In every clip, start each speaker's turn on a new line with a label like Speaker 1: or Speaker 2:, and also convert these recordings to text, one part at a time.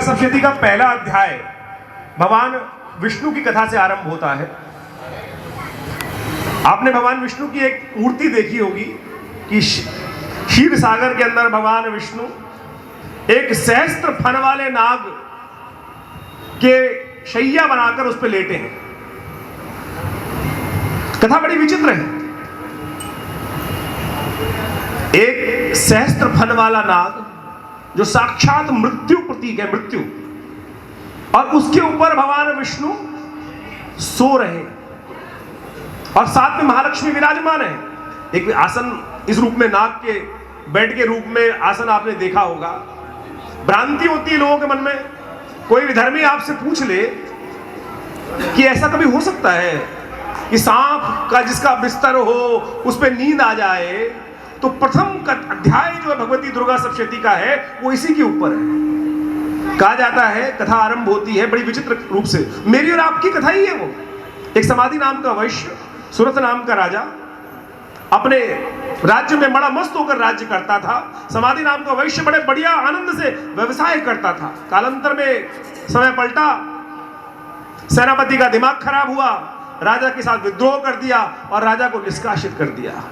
Speaker 1: दुर्गा सप्तशती का पहला अध्याय भगवान विष्णु की कथा से आरंभ होता है। आपने भगवान विष्णु की एक मूर्ति देखी होगी कि क्षीर सागर के अंदर भगवान विष्णु एक सहस्त्र फन वाले नाग के शैया बनाकर उस पर लेटे हैं। कथा बड़ी विचित्र है। एक सहस्त्र फन वाला नाग जो साक्षात मृत्यु प्रतीक है, मृत्यु, और उसके ऊपर भगवान विष्णु सो रहे और साथ में महालक्ष्मी विराजमान है। एक आसन इस रूप में, नाग के बेड के रूप में आसन आपने देखा होगा। भ्रांति होती है लोगों के मन में। कोई विधर्मी आपसे पूछ ले कि ऐसा कभी हो सकता है कि सांप का जिसका बिस्तर हो उस पर नींद आ जाए, तो प्रथम अध्याय जो भगवती दुर्गा सप्तशती का है वो इसी के ऊपर है। कहा जाता है, कथा आरंभ होती है बड़ी विचित्र रूप से। मेरी और आपकी कथा ही है वो। एक समाधि नाम का वैश्य, सुरत नाम का राजा, अपने राज्य में बड़ा मस्त होकर राज्य करता था। समाधि नाम का वैश्य बड़े बढ़िया आनंद से व्यवसाय करता था। कालांतर में समय पलटा, सेनापति का दिमाग खराब हुआ, राजा के साथ विद्रोह कर दिया और राजा को निष्कासित कर दिया।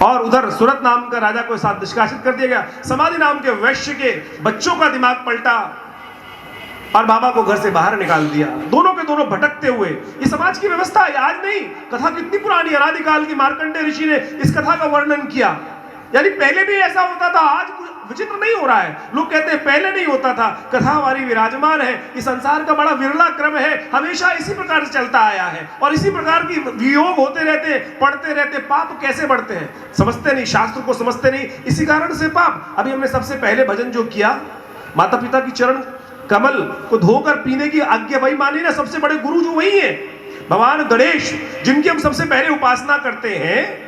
Speaker 1: और उधर सुरत नाम का राजा को साथ निष्कासित कर दिया गया। समाधि नाम के वैश्य के बच्चों का दिमाग पलटा और बाबा को घर से बाहर निकाल दिया। दोनों के दोनों भटकते हुए। ये समाज की व्यवस्था है, आज नहीं। कथा कितनी पुरानी, अनादिकाल की। मार्कंडेय ऋषि ने इस कथा का वर्णन किया। यानी पहले भी ऐसा होता था, आज विचित्र नहीं हो रहा है। लोग कहते हैं पहले नहीं होता था। कथा हमारी विराजमान है। इस संसार का बड़ा विरला क्रम है, हमेशा इसी प्रकार से चलता आया है और इसी प्रकार की वियोग होते रहते, पढ़ते रहते। पाप कैसे बढ़ते हैं समझते नहीं, शास्त्र को समझते नहीं, इसी कारण से पाप। अभी हमने सबसे पहले भजन जो किया, माता पिता की चरण कमल को धोकर पीने की आज्ञा वही मानी ना। सबसे बड़े गुरु जो वही है, भगवान गणेश, जिनकी हम सबसे पहले उपासना करते हैं।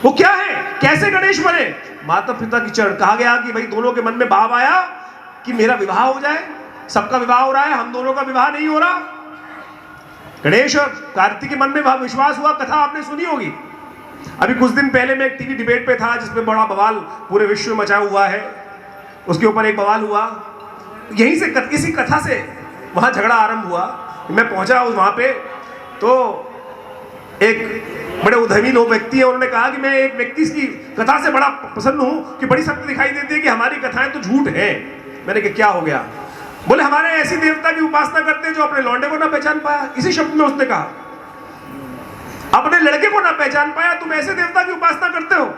Speaker 1: वो क्या है, कैसे गणेश बने? माता पिता की चरण। कहा गया कि भाई दोनों के मन में भाव आया कि मेरा विवाह हो जाए। सबका विवाह हो रहा है, हम दोनों का विवाह नहीं हो रहा। गणेश और कार्तिक के मन में भाव विश्वास हुआ। कथा आपने सुनी होगी। अभी कुछ दिन पहले मैं एक टीवी डिबेट पे था जिसमें बड़ा बवाल पूरे विश्व में मचा हुआ है। उसके ऊपर एक बवाल हुआ, यहीं से इसी कथा से वहां झगड़ा आरंभ हुआ। मैं पहुंचा वहां पे तो एक बड़े उद्यमी लोग व्यक्ति है, उन्होंने कहा कि मैं एक व्यक्ति की कथा से बड़ा प्रसन्न हूं कि बड़ी सत्य दिखाई देती है कि हमारी कथाएं तो झूठ है। मैंने कहा क्या हो गया? बोले हमारे ऐसी देवता की उपासना करते हैं जो अपने लौंडे को ना पहचान पाया। इसी शब्द में उसने कहा, अपने लड़के को ना पहचान पाया, तुम ऐसे देवता की उपासना करते हो।